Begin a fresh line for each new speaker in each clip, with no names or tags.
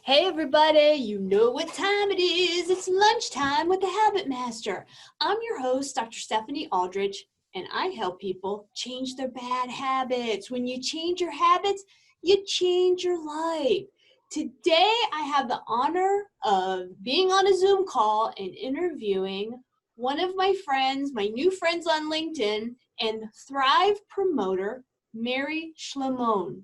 Hey everybody, you know what time it is. It's lunchtime with the Habit Master. I'm your host, Dr. Stephanie Aldrich, and I help people change their bad habits. When you change your habits, you change your life. Today, I have the honor of being on a Zoom call and interviewing one of my friends, my new friends on LinkedIn, and Thrive Promoter, Mary Shlimon.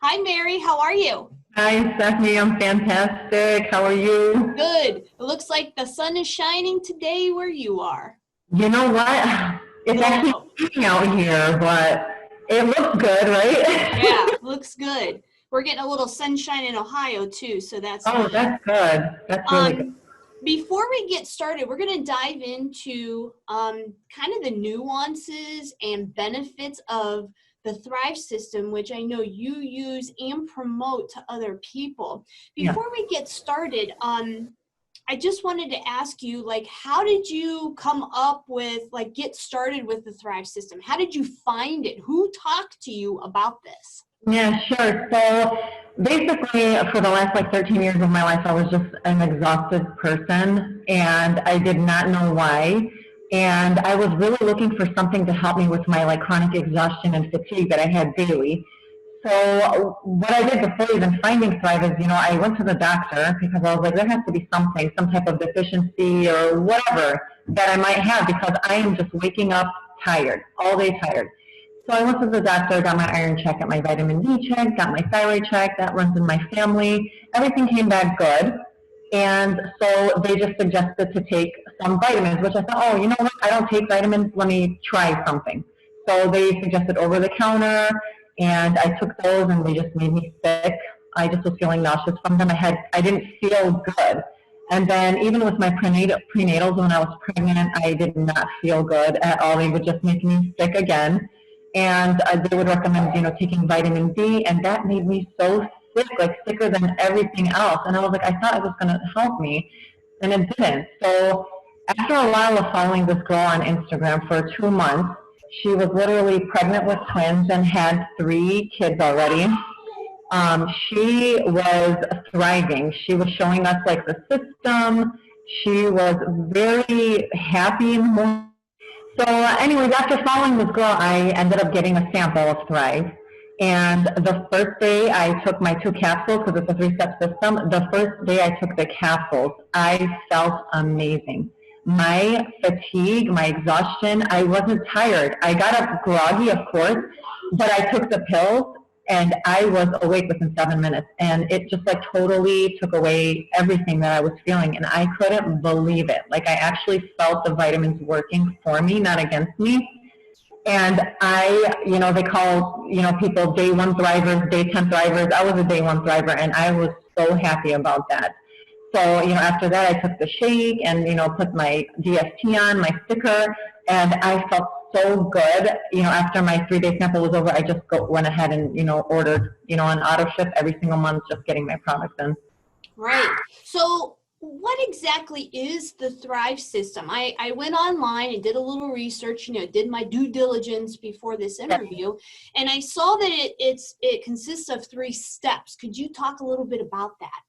Hi, Mary. How are you?
Hi, Stephanie. I'm fantastic. How are you?
Good. It looks like the sun is shining today where you are.
You know what? It's actually raining out here, but it looks good, right?
Yeah, looks good. We're getting a little sunshine in Ohio too, so that's
Oh,
nice.
that's good. That's really good.
Before we get started, we're going to dive into kind of the nuances and benefits of the Thrive system, which I know you use and promote to other people. Before we get started, I just wanted to ask you, like, how did you come up with, like, get started with the Thrive system? How did you find it? Who talked to you about this?
Yeah, sure. So basically, for the last 13 years of my life, I was just an exhausted person, and I did not know why. And I was really looking for something to help me with my chronic exhaustion and fatigue that I had daily. So what I did before even finding Thrive is, I went to the doctor because I was like, there has to be something, some type of deficiency or whatever that I might have, because I am just waking up tired, all day tired. So I went to the doctor, got my iron check, got my vitamin D check, got my thyroid check. That runs in my family. Everything came back good. And so they just suggested to take some vitamins, which I thought, oh, you know what? I don't take vitamins. Let me try something. So they suggested over the counter, and I took those, and they just made me sick. I just was feeling nauseous from them. I didn't feel good. And then even with my prenatals when I was pregnant, I did not feel good at all. They would just make me sick again. And they would recommend, taking vitamin D, and that made me so sick, sicker than everything else. And I was like, I thought it was going to help me, and it didn't. So after a while of following this girl on Instagram for 2 months, she was literally pregnant with twins and had 3 kids already. She was thriving. She was showing us the system. She was very happy in the morning. So anyways, after following this girl, I ended up getting a sample of Thrive. And the first day I took my 2 capsules, because it's a 3-step system. The first day I took the capsules, I felt amazing. My fatigue, my exhaustion, I wasn't tired. I got up groggy, of course, but I took the pills and I was awake within 7 minutes. And it just totally took away everything that I was feeling. And I couldn't believe it. I actually felt the vitamins working for me, not against me. And they call, people day 1 thrivers, day 10 thrivers. I was a day 1 thriver, and I was so happy about that. So, after that, I took the shake and, put my DST on, my sticker, and I felt so good. After my 3-day sample was over, I just went ahead and, ordered, an auto ship every single month, just getting my products in.
Right. So what exactly is the Thrive system? I went online and did a little research, did my due diligence before this interview, and I saw that it consists of 3 steps. Could you talk a little bit about that?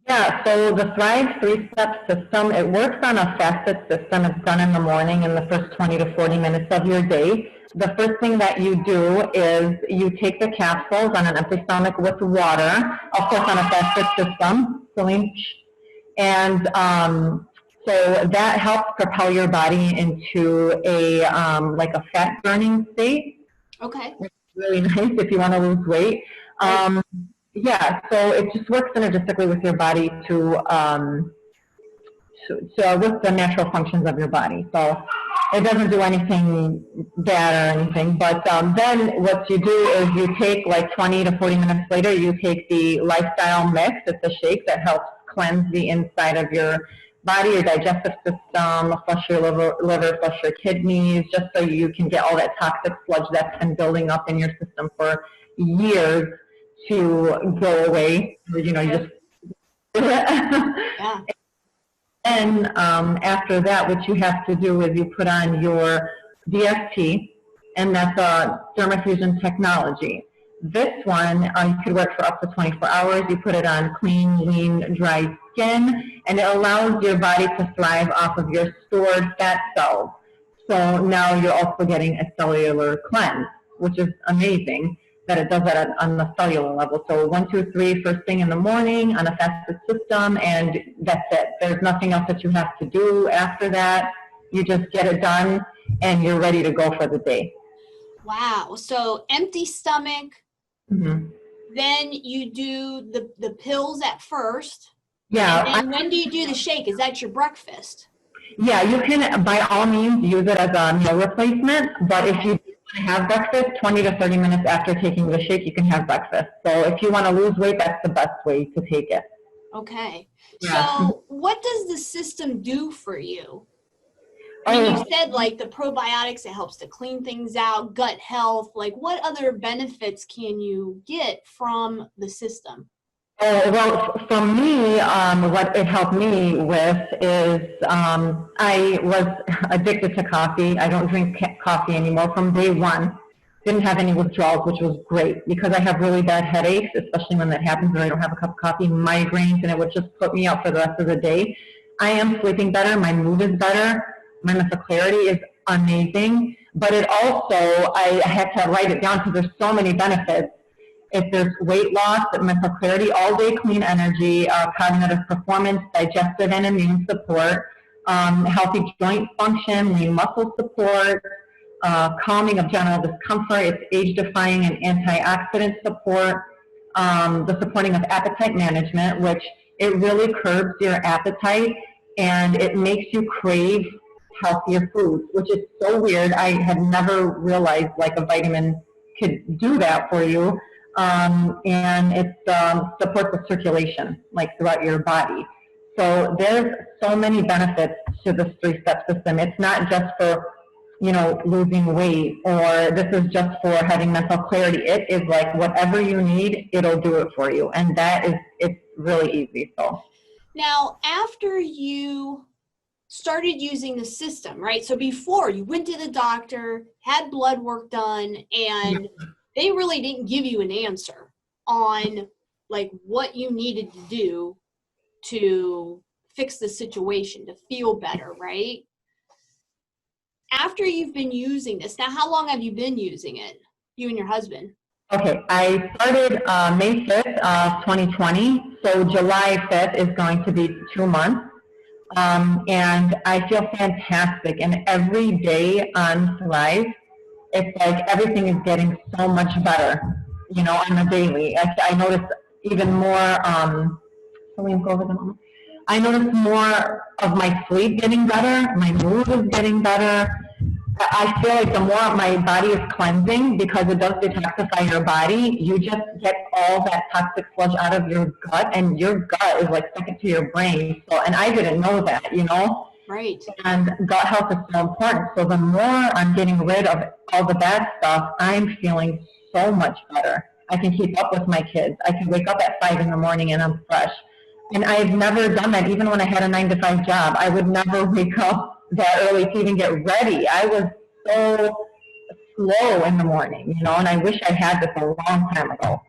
Yeah, so the Thrive 3-step system, it works on a fasted system. It's done in the morning in the first 20 to 40 minutes of your day. The first thing that you do is you take the capsules on an empty stomach with water, of course on a fasted system, and so that helps propel your body into a a fat burning state.
Okay.
It's really nice if you want to lose weight. Yeah, so it just works synergistically with your body with the natural functions of your body. So it doesn't do anything bad or anything. But then what you do is you take 20 to 40 minutes later, you take the lifestyle mix. It's a shake that helps cleanse the inside of your body, your digestive system, flush your liver, flush your kidneys, just so you can get all that toxic sludge that's been building up in your system for years to go away. You just
Yeah.
And after that, what you have to do is you put on your DST, and that's a dermafusion technology. This one, you could wear it for up to 24 hours. You put it on clean, lean, dry skin, and it allows your body to thrive off of your stored fat cells. So now you're also getting a cellular cleanse, which is amazing that it does that on the cellular level. So 1, 2, 3, first thing in the morning on a fasted system, and that's it. There's nothing else that you have to do after that. You just get it done, and you're ready to go for the day.
Wow. So empty stomach, then you do the pills at first.
Yeah.
And when do you do the shake? Is that your breakfast?
Yeah, you can by all means use it as a meal replacement, but if you want to have breakfast, 20 to 30 minutes after taking the shake, you can have breakfast. So if you want to lose weight, that's the best way to take it.
Okay.
Yeah.
So what does the system do for you? I mean, you said like the probiotics, it helps to clean things out, gut health. Like what other benefits can you get from the system?
Well, for me, what it helped me with is I was addicted to coffee. I don't drink coffee anymore from day one. Didn't have any withdrawals, which was great because I have really bad headaches, especially when that happens when I don't have a cup of coffee, migraines, and it would just put me out for the rest of the day. I am sleeping better. My mood is better. My mental clarity is amazing. But it also, I had to write it down because there's so many benefits. If there's weight loss, mental clarity, all-day clean energy, cognitive performance, digestive and immune support, healthy joint function, lean muscle support, calming of general discomfort, it's age-defying and antioxidant support, the supporting of appetite management, which it really curbs your appetite and it makes you crave healthier foods, which is so weird. I had never realized like a vitamin could do that for you. And it supports the circulation like throughout your body. So there's so many benefits to this 3-step system. It's not just for, you know, losing weight or this is just for having mental clarity. It is like whatever you need, it'll do it for you. And it's really easy. So
now after you started using the system, right? So before you went to the doctor, had blood work done, and they really didn't give you an answer on like what you needed to do to fix the situation, to feel better, right? After you've been using this, now how long have you been using it, you and your husband?
Okay, I started May 5th of 2020, so July 5th is going to be 2 months. And I feel fantastic, and every day on Thrive, it's like everything is getting so much better, you know, on the daily. I notice even more, I notice more of my sleep getting better, my mood is getting better. I feel like the more my body is cleansing, because it does detoxify your body, you just get all that toxic sludge out of your gut, and your gut is like second to your brain. So, and I didn't know that, you know?
Right.
And gut health is so important. So the more I'm getting rid of all the bad stuff, I'm feeling so much better. I can keep up with my kids. I can wake up at 5 in the morning and I'm fresh. And I've never done that. Even when I had a 9-to-5 job, I would never wake up that early to even get ready. I was so slow in the morning, you know, and I wish I had this a long time ago.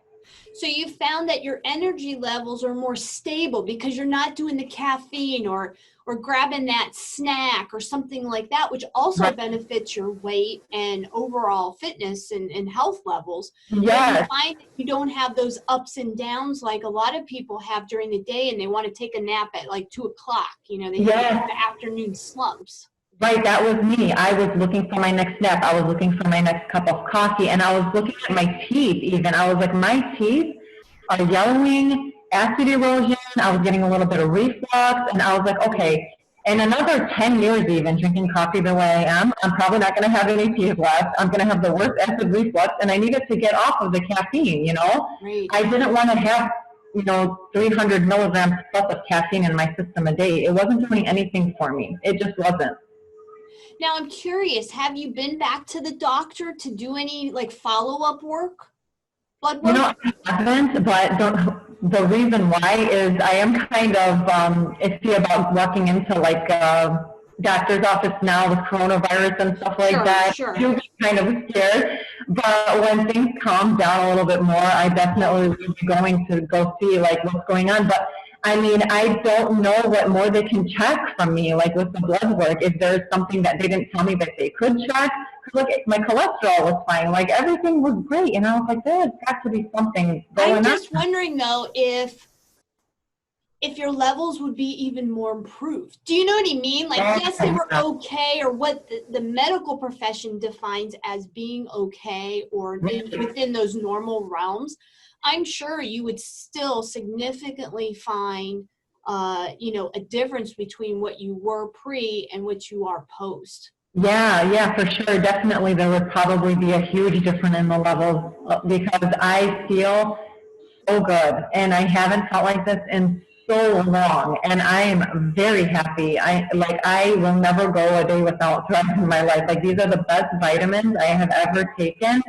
So you found that your energy levels are more stable because you're not doing the caffeine or grabbing that snack or something like that, which also benefits your weight and overall fitness and health levels.
Yes.
You find that you don't have those ups and downs like a lot of people have during the day, and they want to take a nap at like 2 o'clock. You know, they have the afternoon slumps.
Right, that was me. I was looking for my next nap. I was looking for my next cup of coffee, and I was looking at my teeth even. I was like, my teeth are yellowing, acid erosion. I was getting a little bit of reflux, and I was like, okay, in another 10 years even, drinking coffee the way I am, I'm probably not going to have any teeth left. I'm going to have the worst acid reflux, and I needed to get off of the caffeine, you know?
Right.
I didn't want to have, you know, 300 milligrams plus of caffeine in my system a day. It wasn't doing anything for me. It just wasn't.
Now, I'm curious, have you been back to the doctor to do any like follow-up work? Blood work?
You know, I haven't, but the reason why is I am kind of iffy about walking into like doctor's office now with coronavirus and stuff like that.
Sure.
I do get kind of scared, but when things calm down a little bit more, I definitely will be going to go see like what's going on. But I mean, I don't know what more they can check from me, like with the blood work. If there's something that they didn't tell me that they could check, look, my cholesterol was fine, like everything was great, and I was like, there's got to be something going on.
I'm just wondering though if your levels would be even more improved. Do you know what I mean? Like, yes, they were okay, or what the medical profession defines as being okay, or within those normal realms. I'm sure you would still significantly find, a difference between what you were pre and what you are post.
Yeah, for sure. Definitely, there would probably be a huge difference in the levels because I feel so good, and I haven't felt like this in so long, and I am very happy. I will never go a day without Thrive in my life. Like, these are the best vitamins I have ever taken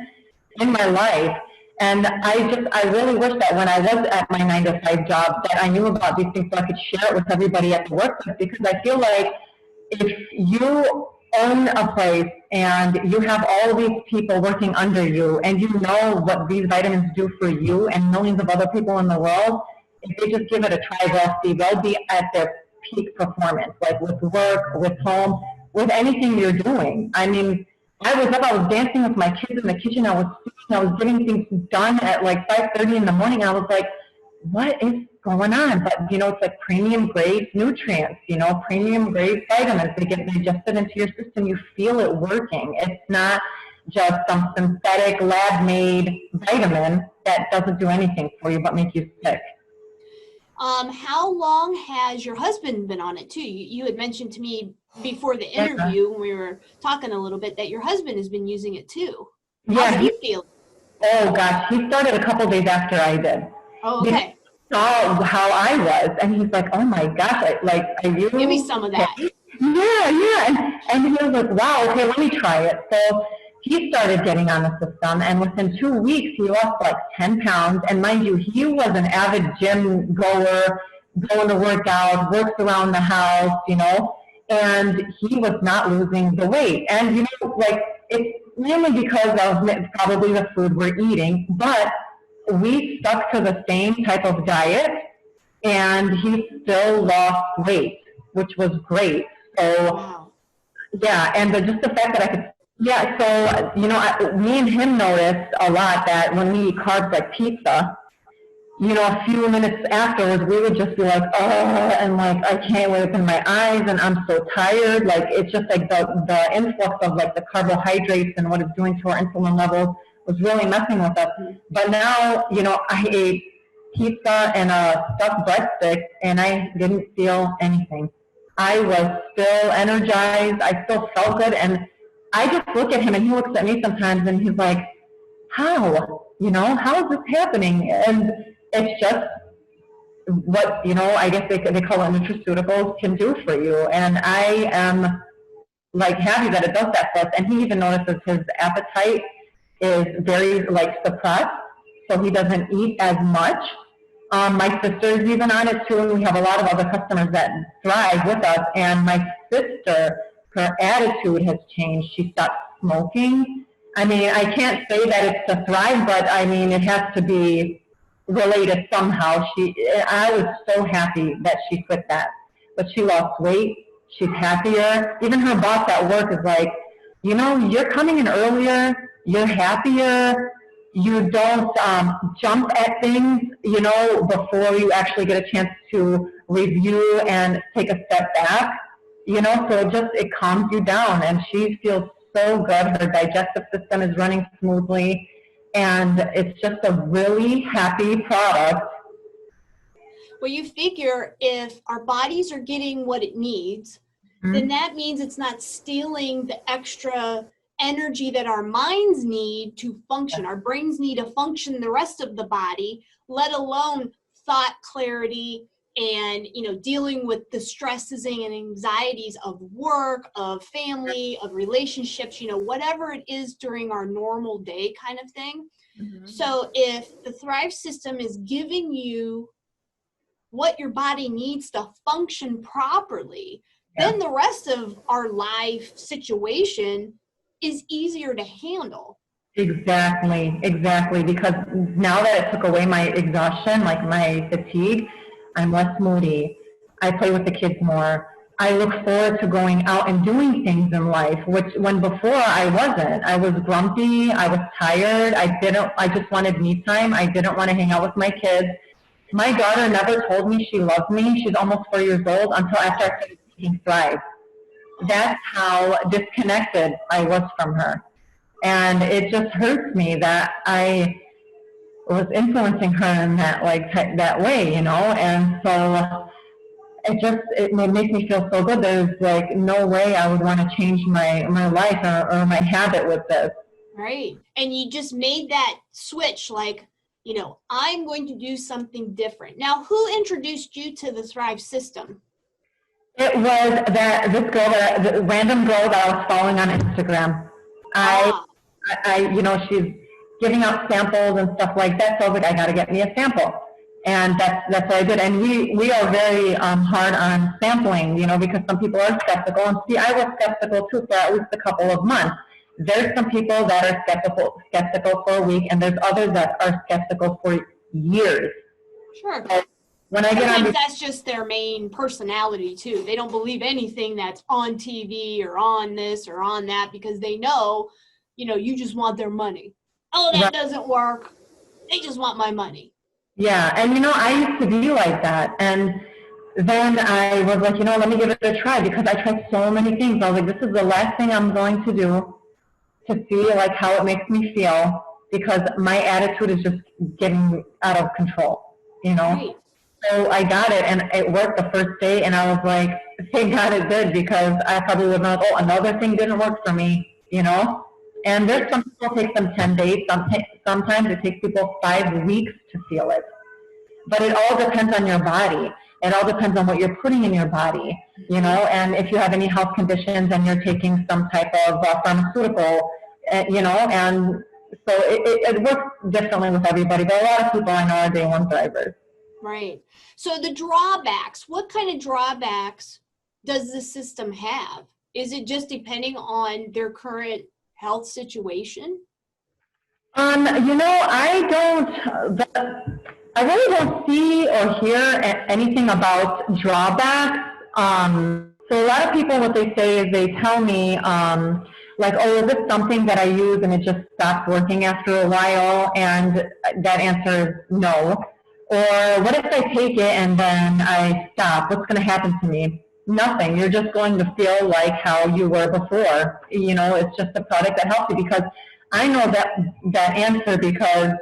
in my life. And I really wish that when I was at my 9-to-5 job that I knew about these things so I could share it with everybody at the workplace, because I feel like if you own a place and you have all these people working under you and you know what these vitamins do for you and millions of other people in the world, if they just give it a try, they'll be at their peak performance, like with work, with home, with anything you're doing. I mean, I was dancing with my kids in the kitchen. I was getting things done at like 5:30 in the morning. I was like, what is going on? But, it's like premium grade nutrients, premium grade vitamins. They get digested into your system. You feel it working. It's not just some synthetic lab-made vitamin that doesn't do anything for you but make you sick.
How long has your husband been on it too? You had mentioned to me before the interview when we were talking a little bit that your husband has been using it too. How's he feeling?
Oh gosh, he started a couple days after I did.
Oh, okay.
He saw how I was, and he's like, "Oh my gosh, I really
give me some of that."
Yeah, and he was like, "Wow, okay, let me try it." So he started getting on the system, and within 2 weeks, he lost like 10 pounds. And mind you, he was an avid gym goer, going to work out, works around the house, and he was not losing the weight. And, it's mainly because of probably the food we're eating, but we stuck to the same type of diet, and he still lost weight, which was great. So,
wow.
Yeah, and just the fact that I could, so, me and him noticed a lot that when we eat carbs like pizza, a few minutes afterwards, we would just be like, oh, and like, I can't open my eyes, and I'm so tired. Like, it's just like the influx of like the carbohydrates and what it's doing to our insulin levels was really messing with us. But now, I ate pizza and a stuffed breadstick, and I didn't feel anything. I was still energized. I still felt good. And I just look at him, and he looks at me sometimes, and he's like, how? How is this happening? And it's just what, I guess they call it nutraceuticals can do for you. And I am like happy that it does that for us. And he even notices his appetite is very like suppressed, so he doesn't eat as much. My sister's even on it too, and we have a lot of other customers that thrive with us. And my sister, her attitude has changed. She stopped smoking. I mean, I can't say that it's to thrive, but I mean, it has to be related somehow. I was so happy that she quit that. But she lost weight. She's happier. Even her boss at work is like, you're coming in earlier. You're happier. You don't jump at things, before you actually get a chance to review and take a step back. So it calms you down, and she feels so good. Her digestive system is running smoothly, and it's just a really happy product.
Well, you figure if our bodies are getting what it needs, then that means it's not stealing the extra energy that our minds need to function. Our brains need to function the rest of the body, let alone thought clarity and, dealing with the stresses and anxieties of work, of family, of relationships, whatever it is during our normal day kind of thing. Mm-hmm. So if the Thrive system is giving you what your body needs to function properly, then the rest of our life situation is easier to handle.
Exactly, exactly. Because now that it took away my exhaustion, like my fatigue, I'm less moody. I play with the kids more. I look forward to going out and doing things in life, which when before I wasn't. I was grumpy. I was tired. I just wanted me time. I didn't want to hang out with my kids. My daughter never told me she loved me. She's almost 4 years old until after I started taking Thrive. That's how disconnected I was from her. And it just hurts me that I was influencing her in that that way, And so it makes me feel so good. There's like no way I would want to change my life or my habit with this.
Right. And you just made that switch, like, I'm going to do something different. Now, who introduced you to the Thrive system?
It was the random girl that I was following on Instagram. She's giving out samples and stuff like that. So I was like, I got to get me a sample. And that's what I did. And we are very hard on sampling, because some people are skeptical. And see, I was skeptical too for at least a couple of months. There's some people that are skeptical for a week, and there's others that are skeptical for years.
Sure.
So when I
Sometimes that's just their main personality too. They don't believe anything that's on TV or on this or on that because they know, you just want their money. Oh, that doesn't work. They just want my money.
Yeah, and I used to be like that, and then I was like, let me give it a try because I tried so many things. I was like, this is the last thing I'm going to do to see like how it makes me feel because my attitude is just getting out of control,
Right.
So I got it, and it worked the first day, and I was like, thank God it did because I probably would not, another thing didn't work for me, And there's some people take them 10 days. Sometimes it takes people 5 weeks to feel it. But it all depends on your body. It all depends on what you're putting in your body, and if you have any health conditions and you're taking some type of pharmaceutical, and so it works differently with everybody. But a lot of people I know are day one drivers.
Right. So the drawbacks, what kind of drawbacks does the system have? Is it just depending on their current health situation?
I really don't see or hear anything about drawbacks. So a lot of people, what they say is they tell me, is this something that I use and it just stops working after a while? And that answer is no. Or what if I take it and then I stop? What's going to happen to me? Nothing. You're just going to feel like how you were before. It's just a product that helps you because I know that answer because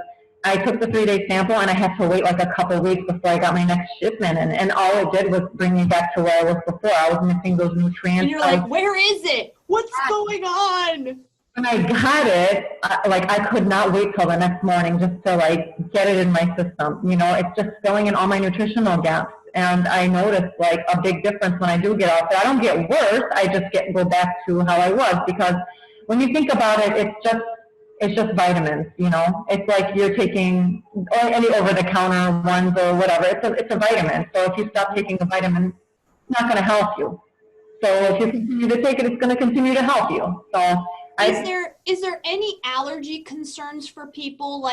I took the 3-day sample and I had to wait like a couple weeks before I got my next shipment. And all it did was bring me back to where I was before. I was missing those nutrients.
And you're like, where is it? What's going on?
When I got it, I could not wait till the next morning just to get it in my system. It's just filling in all my nutritional gaps. And I noticed a big difference when I do get off it. I don't get worse. I just go back to how I was because when you think about it, it's just vitamins. It's like you're taking any over-the-counter ones or whatever. It's a vitamin. So if you stop taking the vitamin, it's not going to help you. So if you continue to take it, it's going to continue to help you. So
is there any allergy concerns for people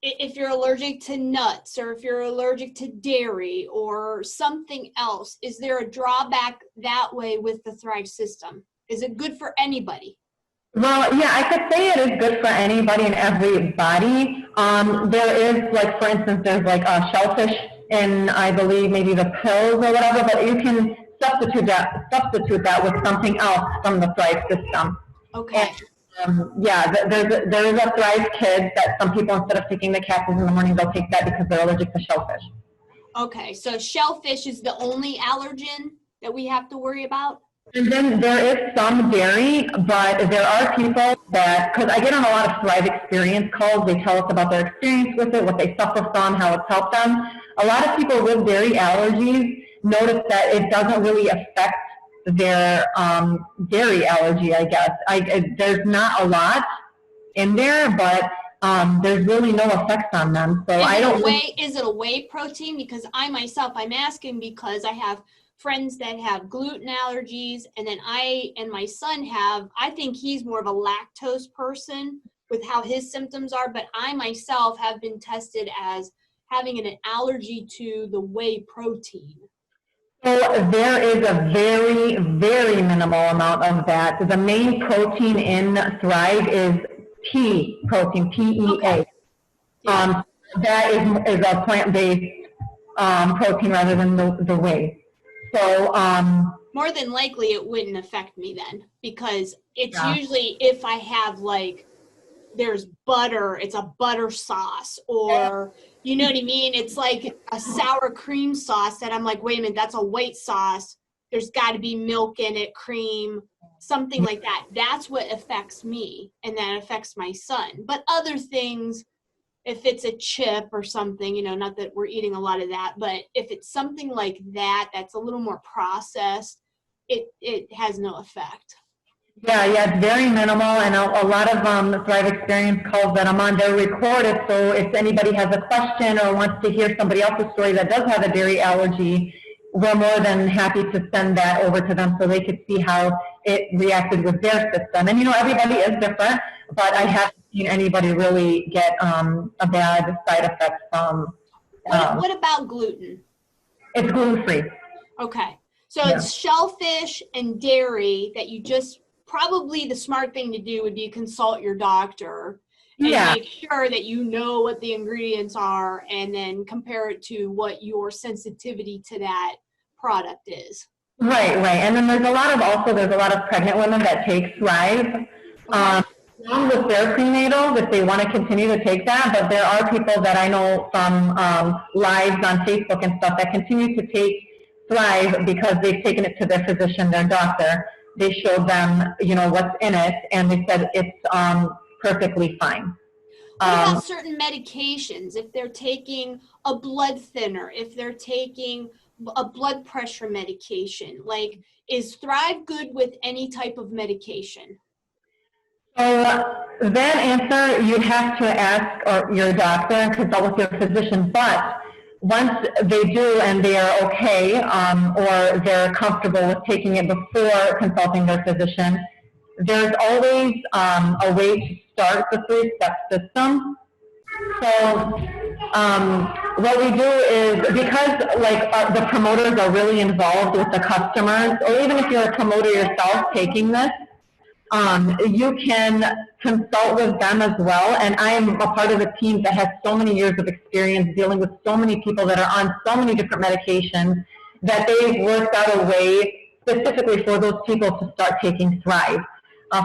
if you're allergic to nuts or if you're allergic to dairy or something else, is there a drawback that way with the Thrive system? Is it good for anybody?
Well, yeah, I could say it is good for anybody and everybody. There is, for instance, there's shellfish in, I believe, maybe the pills or whatever, but you can substitute that with something else from the Thrive system.
Okay.
And, there is a Thrive kit that some people, instead of taking the capsules in the morning, they'll take that because they're allergic to shellfish.
Okay, so shellfish is the only allergen that we have to worry about?
And then there is some dairy, but there are people that, because I get on a lot of Thrive experience calls, they tell us about their experience with it, what they suffer from, how it's helped them. A lot of people with dairy allergies notice that it doesn't really affect their dairy allergy, I guess. There's not a lot in there, but there's really no effects on them. So I don't.
Is it a whey protein? Because I myself, I'm asking because I have friends that have gluten allergies, and then I and my son have, I think he's more of a lactose person with how his symptoms are, but I myself have been tested as having an allergy to the whey protein.
So there is a very, very minimal amount of that. The main protein in Thrive is pea protein, PEA.
Okay. Yeah.
That is a plant-based protein rather than the whey. So
more than likely it wouldn't affect me then, because it's usually if I have like, there's butter, it's a butter sauce, or you know what I mean? It's like a sour cream sauce that I'm like, wait a minute, that's a white sauce. There's got to be milk in it, cream, something like that. That's what affects me, and that affects my son. But other things, if it's a chip or something, you know, not that we're eating a lot of that, but if it's something like that, that's a little more processed, it has no effect.
Yeah, it's very minimal, and a lot of Thrive Experience calls that I'm on, they're recorded, so if anybody has a question or wants to hear somebody else's story that does have a dairy allergy, we're more than happy to send that over to them so they could see how it reacted with their system. And, you know, everybody is different, but I haven't seen anybody really get a bad side effect from.
What about gluten?
It's gluten-free.
Okay. So it's shellfish and dairy that you just, probably the smart thing to do would be consult your doctor and make sure that you know what the ingredients are, and then compare it to what your sensitivity to that product is.
Right. And then there's a lot of pregnant women that take Thrive. Along with their prenatals, if they want to continue to take that, but there are people that I know from lives on Facebook and stuff that continue to take Thrive because they've taken it to their physician, their doctor. They showed them, you know, what's in it, and they said it's perfectly fine.
What about certain medications? If they're taking a blood thinner, if they're taking a blood pressure medication, like, is Thrive good with any type of medication?
So that answer you'd have to ask your doctor and consult with your physician, but once they do and they are okay, or they're comfortable with taking it before consulting their physician, there's always a way to start the three-step system. So what we do is, because like the promoters are really involved with the customers, or even if you're a promoter yourself taking this, you can consult with them as well. And I am a part of a team that has so many years of experience dealing with so many people that are on so many different medications that they've worked out a way specifically for those people to start taking Thrive.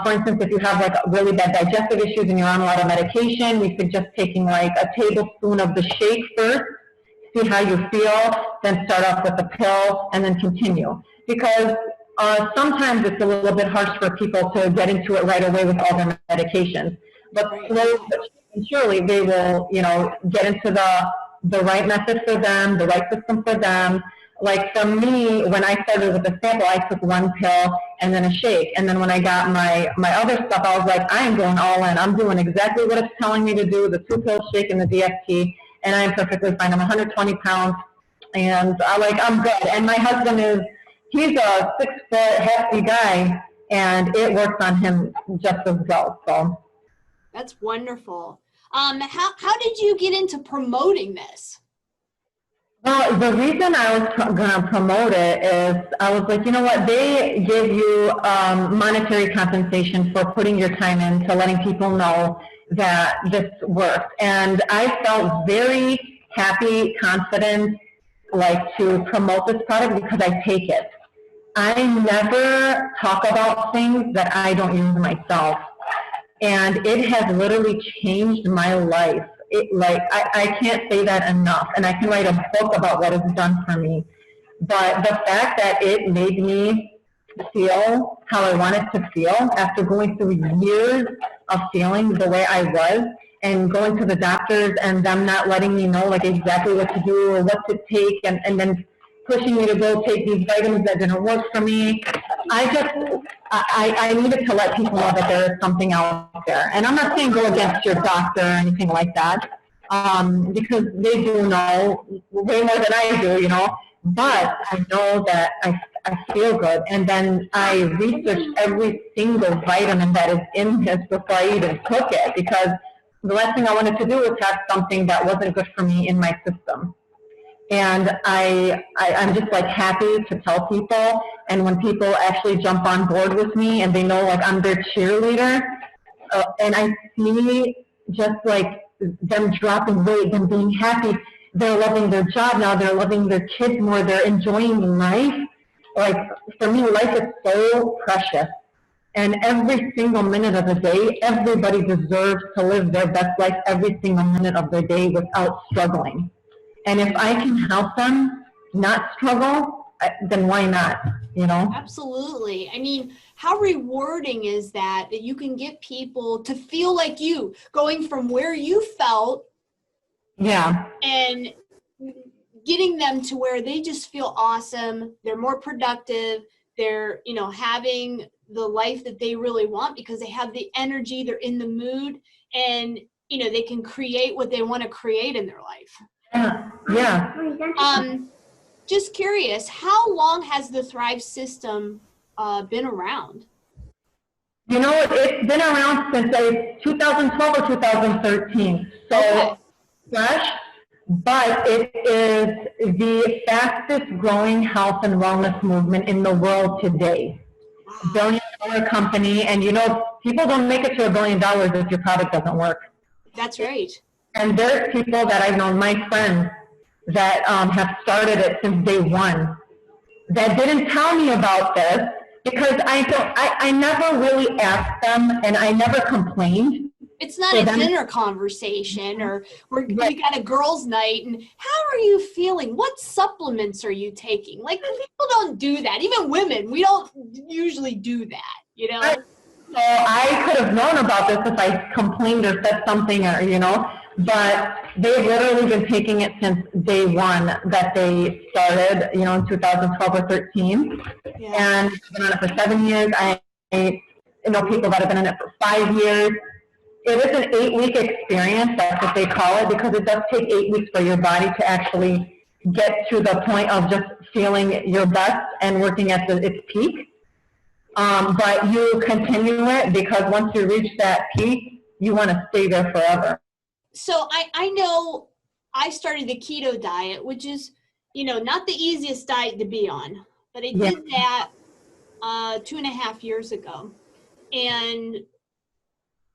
For instance, if you have like really bad digestive issues and you're on a lot of medication, we suggest taking like a tablespoon of the shake first, see how you feel, then start off with the pill, and then continue. Because sometimes it's a little bit harsh for people to get into it right away with all their medications. But slowly but surely they will, you know, get into the right method for them, the right system for them. Like for me, when I started with the sample, I took one pill and then a shake. And then when I got my other stuff, I was like, I am going all in. I'm doing exactly what it's telling me to do, the 2-pill shake and the DFT, and I'm perfectly fine. I'm 120 pounds, and I'm good. And my husband he's a 6-foot hefty guy, and it works on him just as well. So
that's wonderful. How did you get into promoting this?
Well, the reason I was going to promote it is I was like, you know what, they give you monetary compensation for putting your time into letting people know that this works. And I felt very happy, confident, like to promote this product because I take it. I never talk about things that I don't use myself. And it has literally changed my life. I can't say that enough, and I can write a book about what it's done for me. But the fact that it made me feel how I wanted to feel after going through years of feeling the way I was, and going to the doctors and them not letting me know like exactly what to do or what to take, and then pushing me to go take these vitamins that didn't work for me. I I needed to let people know that there is something out there. And I'm not saying go against your doctor or anything like that, because they do know way more than I do, you know. But I know that I feel good. And then I researched every single vitamin that is in this before I even took it, because the last thing I wanted to do was have something that wasn't good for me in my system. And I'm just like happy to tell people. And when people actually jump on board with me and they know like I'm their cheerleader, and I see just like them dropping weight, them being happy, they're loving their job now, they're loving their kids more, they're enjoying life. Like for me, life is so precious. And every single minute of the day, everybody deserves to live their best life every single minute of their day without struggling. And if I can help them not struggle, then why not, you know?
Absolutely. I mean, how rewarding is that you can get people to feel like you, going from where you felt,
yeah,
and getting them to where they just feel awesome, they're more productive, they're, you know, having the life that they really want because they have the energy, they're in the mood, and, you know, they can create what they want to create in their life.
Yeah.
Just curious, how long has the Thrive system been around?
You know, it's been around since 2012 or 2013. So fresh, but it is the fastest growing health and wellness movement in the world today. Wow. $1 billion company, and you know, people don't make it to $1 billion if your product doesn't work.
That's right.
And there's people that I've known, my friends, that have started it since day one, that didn't tell me about this because I never really asked them, and I never complained.
It's not a dinner conversation, or we got a girls' night, and how are you feeling? What supplements are you taking? Like, people don't do that. Even women, we don't usually do that, you know?
So I could have known about this if I complained or said something, or, you know, but they've literally been taking it since day one that they started, you know, in 2012 or 13. Yeah. And I've been on it for 7 years. I know people that have been in it for 5 years. It is an 8-week experience, that's what they call it, because it does take 8 weeks for your body to actually get to the point of just feeling your best and working at its peak. But you continue it because once you reach that peak, you want to stay there forever.
So I know I started the keto diet, which is, you know, not the easiest diet to be on, but I did that 2.5 years ago. And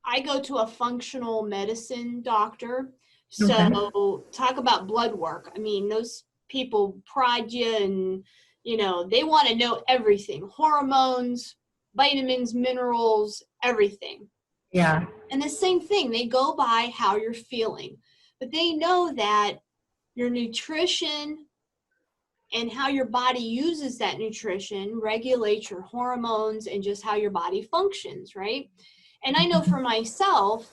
I go to a functional medicine doctor. So talk about blood work. I mean, those people prod you, and, you know, they want to know everything. Hormones, vitamins, minerals, everything.
Yeah.
And the same thing, they go by how you're feeling. But they know that your nutrition and how your body uses that nutrition regulates your hormones and just how your body functions, right? And I know for myself,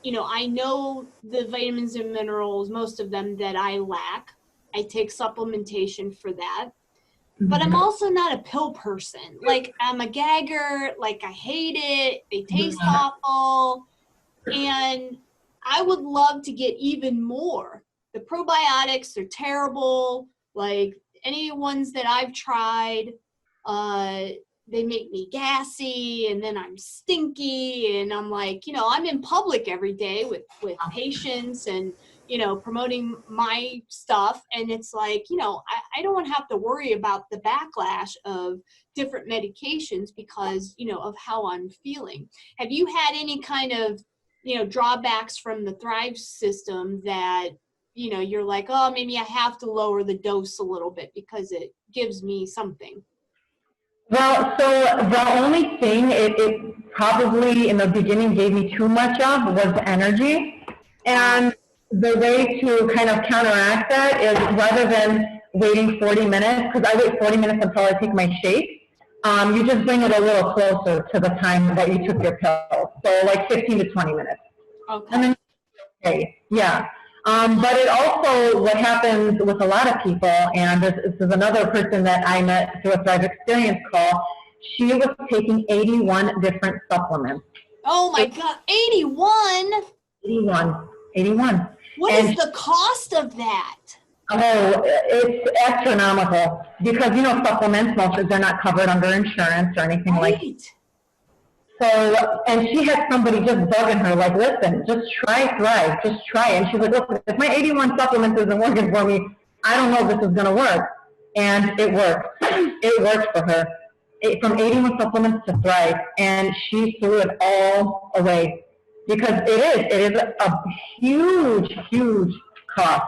you know, I know the vitamins and minerals, most of them, that I lack. I take supplementation for that. But I'm also not a pill person. Like, I'm a gagger. Like, I hate it. They taste awful. And I would love to get even more. The probiotics, they're terrible. Like, any ones that I've tried, they make me gassy, and then I'm stinky, and I'm like, you know, I'm in public every day with patients and, you know, promoting my stuff. And it's like, you know, I don't want to have to worry about the backlash of different medications because, you know, of how I'm feeling. Have you had any kind of, you know, drawbacks from the Thrive system that, you know, you're like, oh, maybe I have to lower the dose a little bit because it gives me something?
Well, so the only thing it probably in the beginning gave me too much of was energy. And the way to kind of counteract that is, rather than waiting 40 minutes, because I wait 40 minutes until I take my shake, you just bring it a little closer to the time that you took your pill. So like 15 to 20 minutes.
Okay.
And then, okay, yeah. But it also, what happens with a lot of people, and this is another person that I met through a Thrive Experience call, she was taking 81 different supplements.
Oh my God, 81?
81.
What is the cost of that?
Oh, it's astronomical because, supplements, most they're not covered under insurance or anything like that. So, and she had somebody just bugging her, like, listen, just try Thrive, just try it. And she's like, listen, if my 81 supplements isn't working for me, I don't know if this is going to work. And it worked. It worked for her. From 81 supplements to Thrive. And she threw it all away because it is a huge cost.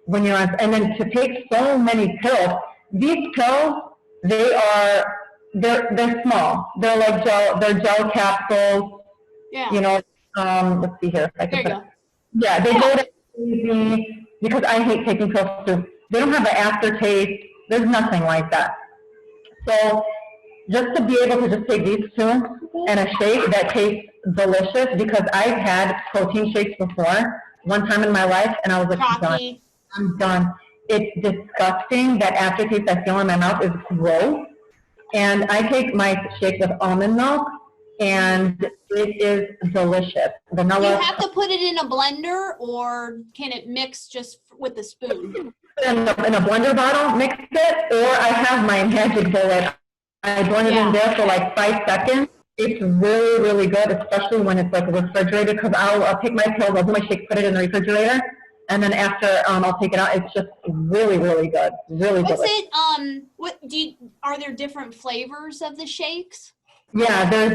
When you're on, and then to take so many pills, these pills, they're small. They're like gel capsules.
Yeah.
Let's see here. If I can
there you go.
Yeah, they go to easy because I hate taking pills too. They don't have an aftertaste. There's nothing like that. So just to be able to just take these two and a shake that tastes delicious, because I've had protein shakes before one time in my life, and I was like, I'm done. It's disgusting. That aftertaste I feel in my mouth is gross. And I take my shake with almond milk, and it is delicious. Vanilla.
Do you have to put it in a blender, or can it mix just with a spoon?
In a blender bottle, mix it, or I have my magic bullet. I blend it in there for like 5 seconds. It's really good, especially when it's like refrigerated, because I'll take my pills, I'll do my shake, put it in the refrigerator, and then after I'll take it out. It's just really good. Really good.
What's it, are there different flavors of the shakes?
Yeah, there's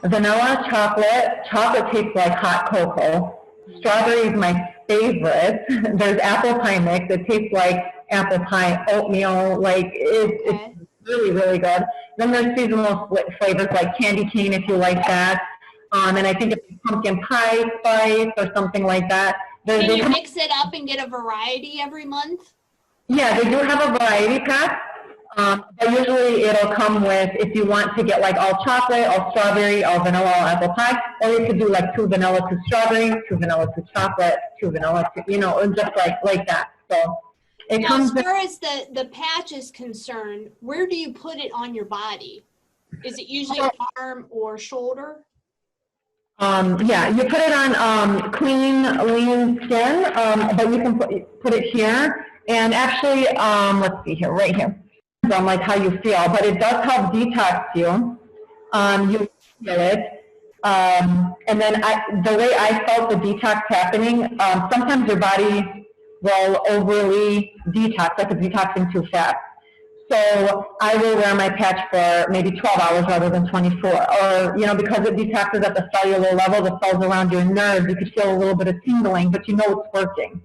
vanilla, chocolate. Chocolate tastes like hot cocoa. Strawberry is my favorite. There's apple pie mix. It tastes like apple pie, oatmeal. Like it's really good. Then there's seasonal flavors like candy cane, if you like that. And I think it's pumpkin pie spice or something like that.
Can you mix it up and get a variety every month?
Yeah, they do have a variety pack. But usually it'll come with, if you want to get like all chocolate, all strawberry, all vanilla, all apple pie, or you could do like 2 vanilla, 2 strawberry, 2 vanilla, 2 chocolate, 2 vanilla, 2, and just like that. So it comes.
As far as the patch is concerned, where do you put it on your body? Is it usually arm or shoulder?
Yeah, you put it on clean, lean skin, but you can put it here. And actually, let's see here, right here. On like how you feel, but it does help detox you. You feel it. And then the way I felt the detox happening, sometimes your body will overly detox, like it's detoxing too fast. So I will wear my patch for maybe 12 hours rather than 24. Or, because it detoxes at the cellular level, the cells around your nerves, you could feel a little bit of tingling, but you know it's working.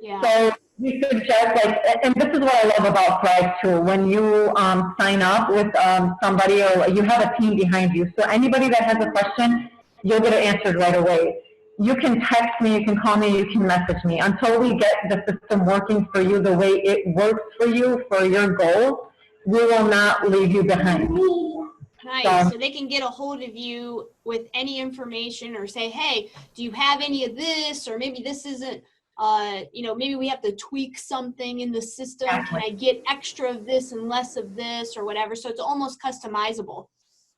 Yeah.
So we suggest, and this is what I love about Thrive too, when you sign up with somebody or you have a team behind you. So anybody that has a question, you'll get it answered right away. You can text me, you can call me, you can message me. Until we get the system working for you the way it works for you, for your goals, we will not leave you behind.
Nice. So they can get a hold of you with any information or say, hey, do you have any of this? Or maybe this isn't, maybe we have to tweak something in the system. Can I get extra of this and less of this or whatever? So it's almost customizable.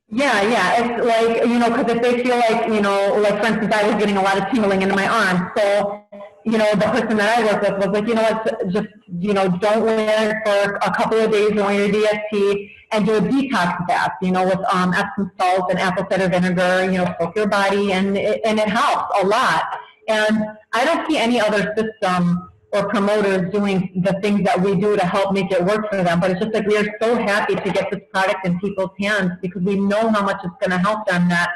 Yeah. It's like, because if they feel like, like for instance, I was getting a lot of tingling into my arm. So, the person that I work with was like, just, don't wear it for a couple of days during your DST and do a detox bath, with Epsom salt and apple cider vinegar, soak your body, and it helps a lot. And I don't see any other system or promoters doing the things that we do to help make it work for them. But it's just like we are so happy to get this product in people's hands because we know how much it's going to help them, that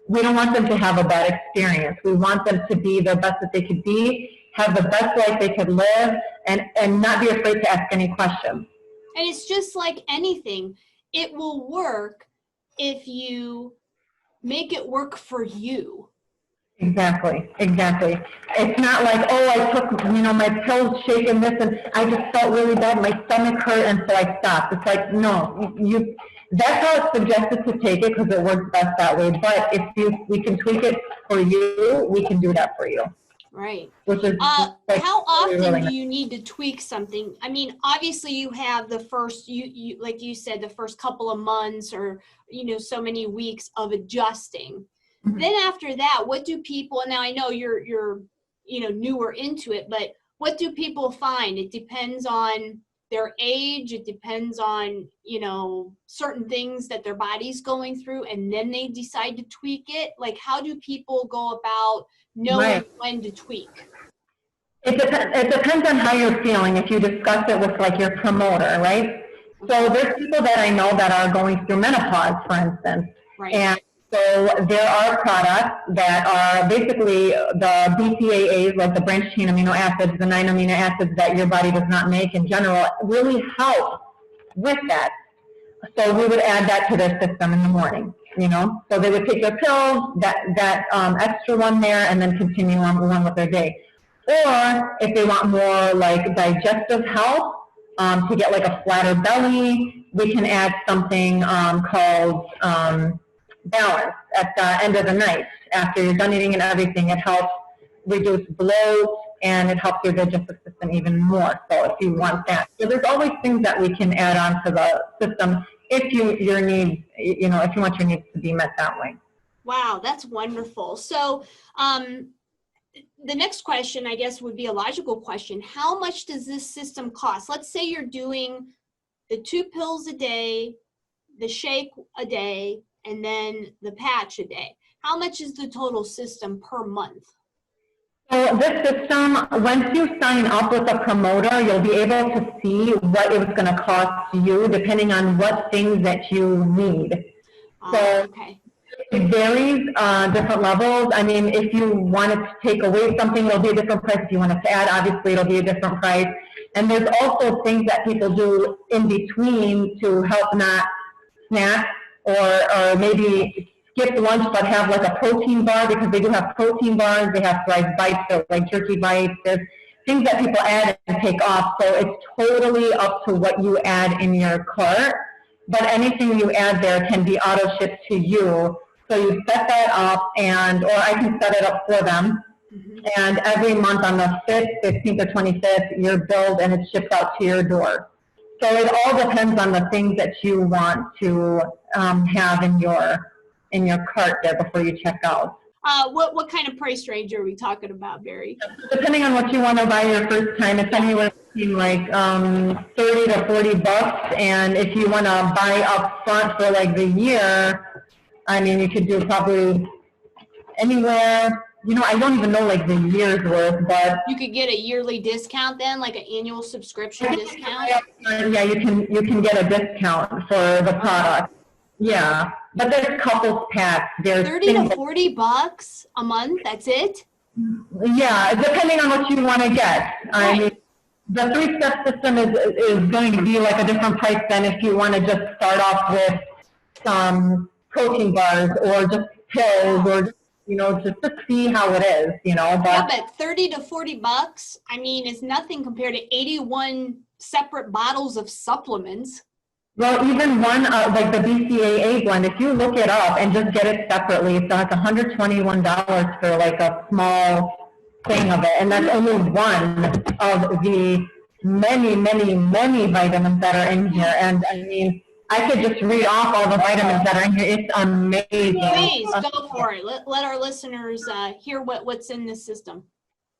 we don't want them to have a bad experience. We want them to be the best that they could be, have the best life they could live, and not be afraid to ask any questions.
And it's just like anything. It will work if you make it work for you.
Exactly. It's not like, oh, I took, my pills, shaking this, and I just felt really bad. My stomach hurt, and so I stopped. It's like, no, that's how it's suggested to take it because it works best that way. But if we can tweak it for you, we can do that for you.
Right.
which is like,
How often
really
do
nice.
you need to tweak something? I mean, obviously you have the first, you like you said, the first couple of months or, so many weeks of adjusting.
Mhm.
Then after that, what do people, now I know you're, newer into it, but what do people find? It depends on their age. It depends on, certain things that their body's going through, and then they decide to tweak it. Like, how do people go about knowing
Right.
when to tweak?
It depends on how you're feeling, if you discuss it with like your promoter, right? So there's people that I know that are going through menopause, for instance.
Right.
And so there are products that are basically the BCAAs, like the branched chain amino acids, the 9 amino acids that your body does not make in general, really help with that. So we would add that to their system in the morning, So they would take their pills, that extra one there, and then continue on with their day. Or if they want more like digestive health, to get like a flatter belly, we can add something called balance at the end of the night. After you're done eating and everything, it helps reduce bloat, and it helps your digestive system even more. So if you want that, so there's always things that we can add on to the system if your needs, if you want your needs to be met that way.
Wow, that's wonderful. So the next question, I guess, would be a logical question. How much does this system cost? Let's say you're doing the 2 pills a day, the shake a day, and then the patch a day. How much is the total system per month?
So this system, once you sign up with a promoter, you'll be able to see what it was going to cost you depending on what things that you need. So
okay.
it varies, different levels. I mean, if you wanted to take away something, it'll be a different price. If you wanted to add, obviously, it'll be a different price. And there's also things that people do in between to help not snack or maybe skip lunch but have like a protein bar, because they do have protein bars. They have like bites, so like jerky bites. There's things that people add and take off. So it's totally up to what you add in your cart. But anything you add there can be auto shipped to you. So you set that up, or I can set it up for them. Mm-hmm. And every month on the 5th, 15th, or 25th, you're billed and it's shipped out to your door. So it all depends on the things that you want to have in your cart there before you check out.
What kind of price range are we talking about, Barry?
Depending on what you want to buy your first time, it's anywhere between like $30 to $40. And if you want to buy up front for like the year, I mean, you could do probably anywhere. I don't even know like the year's worth, but
you could get a yearly discount then, like an annual subscription discount.
Yeah, you can get a discount for the product. Yeah, but there's couples packs. There's
$30 to $40 a month. That's it.
Yeah, depending on what you want to get. Right. I mean, the 3-step system is going to be like a different price than if you want to just start off with some protein bars or just pills or just to see how it is, But
yeah, but $30 to $40, I mean, is nothing compared to 81 separate bottles of supplements.
Well, even one, like the BCAA blend, if you look it up and just get it separately, so it's $121 for like a small thing of it. And that's only one of the many, many, many vitamins that are in here. And I mean, I could just read off all the vitamins that are in here. It's amazing.
Please, go for it. Let our listeners hear what's in this system.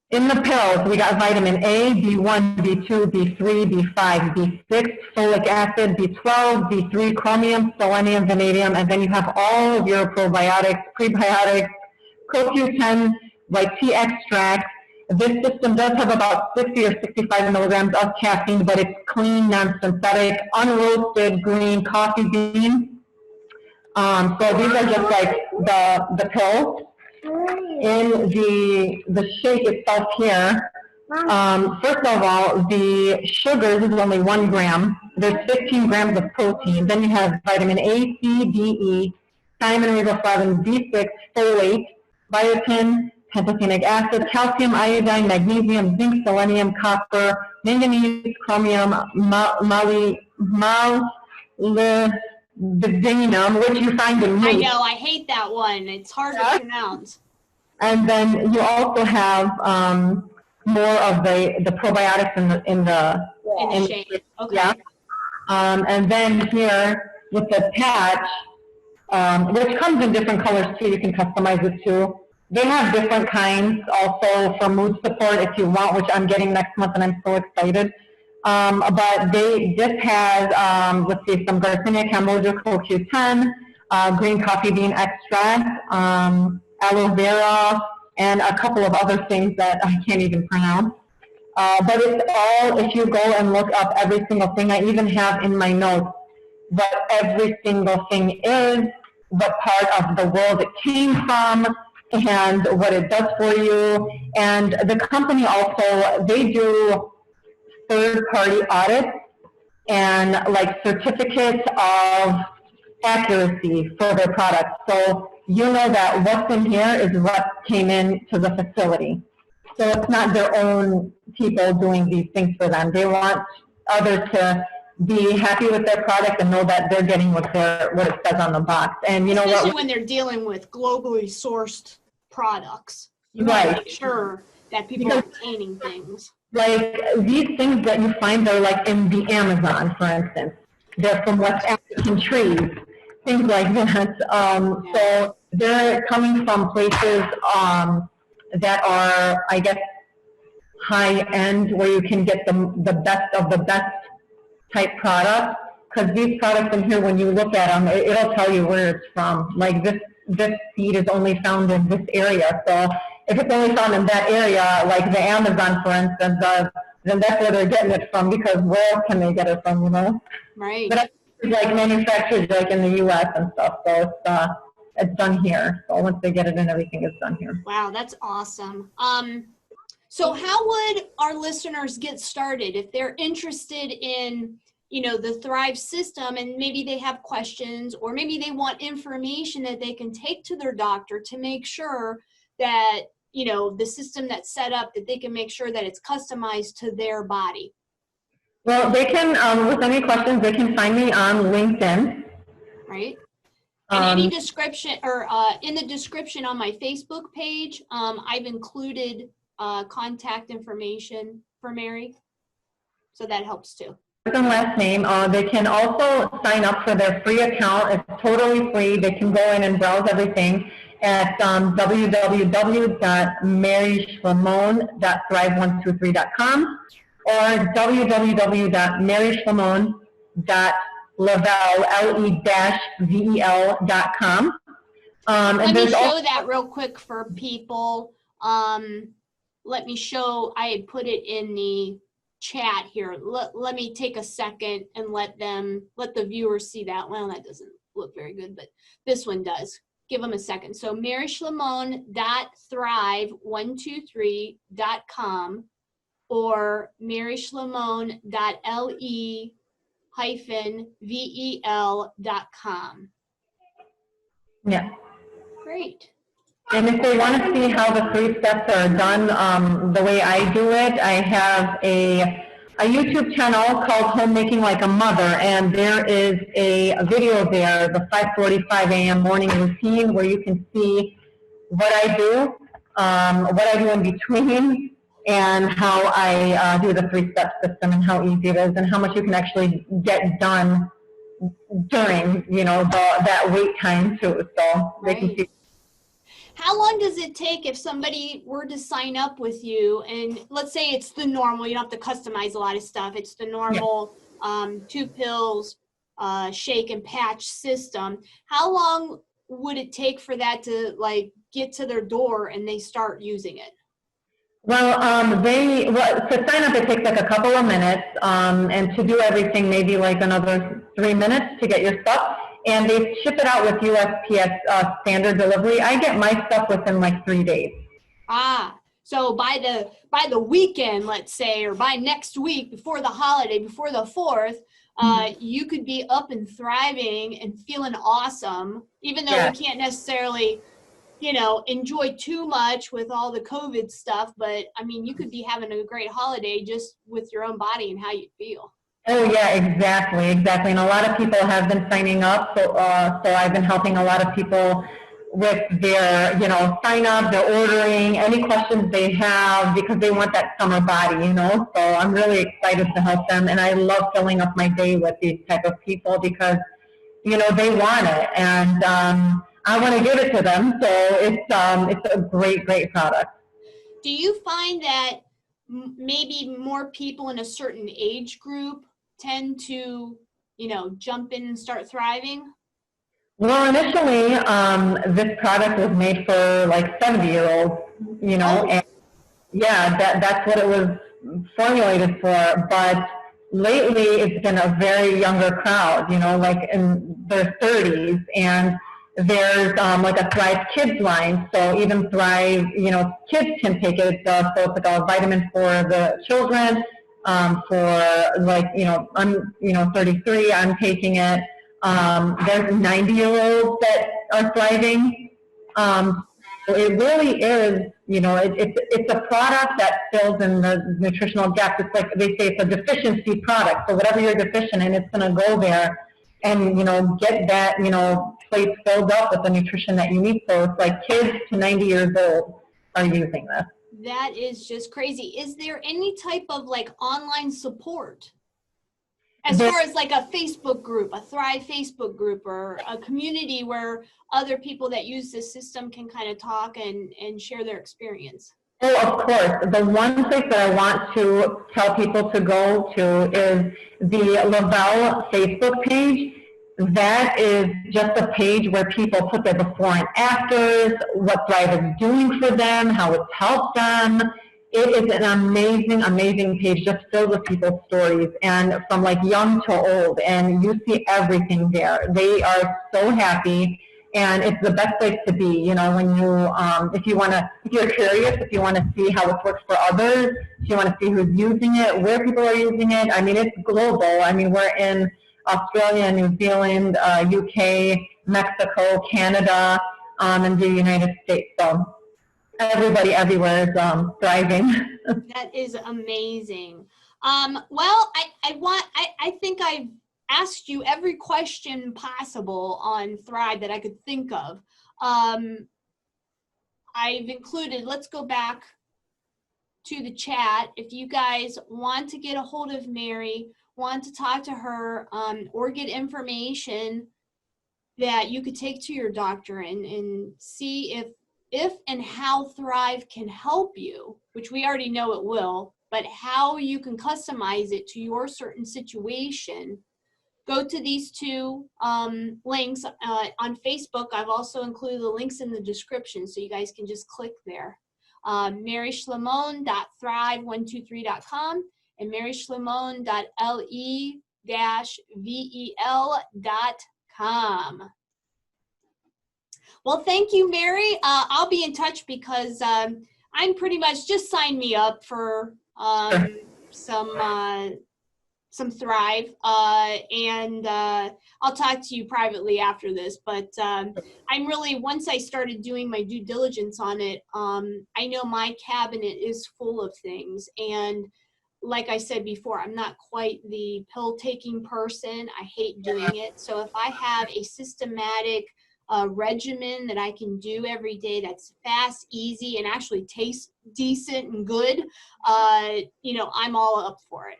In the pills, we got vitamin A, B1, B2, B3, B5, B6, folic acid, B12, B3, chromium, selenium, vanadium, and then you have all of your probiotics, prebiotics, CoQ10, like tea extract. This system does have about 60 or 65 milligrams of caffeine, but it's clean, non-synthetic, unroasted green coffee bean. So these are just like the pills. In the shake itself here, first of all, the sugars is only 1 gram. There's 15 grams of protein. Then you have vitamin A, C, D, E, thiamine, riboflavin, B6, folate, biotin, pantothenic acid, calcium, iodine, magnesium, zinc, selenium, copper, manganese, chromium, molybdenum, which you find in meat.
I know, I hate that one. It's hard to pronounce.
And then you also have more of the probiotics in
the shake. Okay.
Yeah. And then here with the patch, which comes in different colors too, you can customize it too. They have different kinds also for mood support if you want, which I'm getting next month and I'm so excited. But this has, let's see, some Garcinia Cambogia CoQ10, green coffee bean extract, aloe vera, and a couple of other things that I can't even pronounce. But it's all, if you go and look up every single thing, I even have in my notes what every single thing is, what part of the world it came from, and what it does for you. And the company also, they do third-party audits and like certificates of accuracy for their products. So you know that what's in here is what came into the facility. So it's not their own people doing these things for them. They want others to be happy with their product and know that they're getting what it says on the box. And you know
especially
what?
when they're dealing with globally sourced products, you want to make sure that people are obtaining things.
Like these things that you find are like in the Amazon, for instance. They're from West African trees, things like that. So they're coming from places that are, I guess, high end, where you can get the best of the best type product. Because these products in here, when you look at them, it'll tell you where it's from. Like this seed is only found in this area. So if it's only found in that area, like the Amazon, for instance, then that's where they're getting it from, because where else can they get it from, you know?
Right.
But it's like manufactured like in the U.S. and stuff, so it's done here. So once they get it in, everything is done here.
Wow, that's awesome. So how would our listeners get started if they're interested in, you know, the Thrive system, and maybe they have questions, or maybe they want information that they can take to their doctor to make sure that, you know, the system that's set up, that they can make sure that it's customized to their body?
Well, they can, with any questions, they can find me on LinkedIn.
Right. And any description, or in the description on my Facebook page, I've included contact information for Mary. So that helps too.
First and last name. They can also sign up for their free account. It's totally free. They can go in and browse everything at www.maryshlimon.thrive123.com or www.maryshlimon.level.com.
Let me show that real quick for people. Let me show, I had put it in the chat here. Let me take a second and let the viewers see that. Well, that doesn't look very good, but this one does. Give them a second. So maryshlimon.thrive123.com or maryshlimon.le-vel.com.
Yeah.
Great.
And if they want to see how the 3 steps are done the way I do it, I have a YouTube channel called Homemaking Like a Mother, and there is a video there, the 5:45 a.m. morning routine, where you can see what I do in between, and how I do the 3-step system, and how easy it is, and how much you can actually get done during, you know, that wait time too. So they can see.
How long does it take if somebody were to sign up with you, and let's say it's the normal, you don't have to customize a lot of stuff, it's the normal 2 pills, shake and patch system. How long would it take for that to like get to their door and they start using it?
Well, to sign up, it takes like a couple of minutes, and to do everything, maybe like another 3 minutes to get your stuff. And they ship it out with USPS standard delivery. I get my stuff within like 3 days.
So by the weekend, let's say, or by next week, before the holiday, before the 4th, you could be up and thriving and feeling awesome, even though we can't necessarily, you know, enjoy too much with all the COVID stuff. But I mean, you could be having a great holiday just with your own body and how you feel.
Oh yeah, exactly. And a lot of people have been signing up. So I've been helping a lot of people with their, sign up, their ordering, any questions they have, because they want that summer body, So I'm really excited to help them, and I love filling up my day with these type of people because, they want it, and I want to give it to them. So it's a great, great product.
Do you find that maybe more people in a certain age group tend to, jump in and start thriving?
Well, initially, this product was made for like 70-year-olds, and yeah, that's what it was formulated for. But lately, it's been a very younger crowd, like in their 30s, and there's like a Thrive Kids line. So even Thrive, kids can take it. So it's like a vitamin for the children. For like, I'm 33, I'm taking it. There's 90-year-olds that are thriving. So it really is, it's a product that fills in the nutritional gaps. It's like they say, it's a deficiency product. So whatever you're deficient in, it's going to go there and, get that, plate filled up with the nutrition that you need. So it's like kids to 90 years old are using this.
That is just crazy. Is there any type of like online support? As far as like a Facebook group, a Thrive Facebook group, or a community where other people that use this system can kind of talk and share their experience?
Oh, of course. The one place that I want to tell people to go to is the Lavelle Facebook page. That is just a page where people put their before and afters, what Thrive is doing for them, how it's helped them. It is an amazing, amazing page, just filled with people's stories, and from like young to old, and you see everything there. They are so happy, and it's the best place to be, when you, if you're curious, if you want to see how it works for others, if you want to see who's using it, where people are using it. I mean, it's global. I mean, we're in Australia, New Zealand, UK, Mexico, Canada, and the United States. So everybody everywhere is thriving.
That is amazing. Well, I think I've asked you every question possible on Thrive that I could think of. I've included, let's go back to the chat. If you guys want to get a hold of Mary, want to talk to her, or get information that you could take to your doctor and see if and how Thrive can help you, which we already know it will, but how you can customize it to your certain situation, go to these two links. On Facebook, I've also included the links in the description, so you guys can just click there. MaryShlimon.thrive123.com and MaryShlimon.le-vel.com. Well, thank you, Mary. I'll be in touch because I'm pretty much, just sign me up for some Thrive, and I'll talk to you privately after this. But I'm really, once I started doing my due diligence on it, I know my cabinet is full of things, and like I said before, I'm not quite the pill-taking person. I hate doing it. So if I have a systematic regimen that I can do every day that's fast, easy, and actually tastes decent and good, I'm all up for it.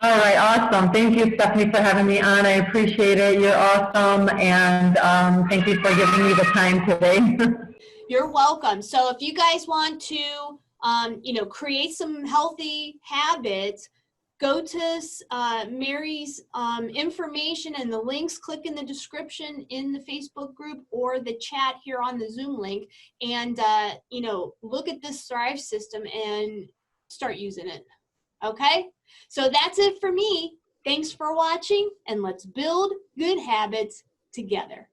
All right, awesome. Thank you, Stephanie, for having me on. I appreciate it. You're awesome, and thank you for giving me the time today.
You're welcome. So if you guys want to, create some healthy habits, go to Mary's information and the links, click in the description in the Facebook group or the chat here on the Zoom link, and, look at this Thrive system and start using it. Okay? So that's it for me. Thanks for watching, and let's build good habits together.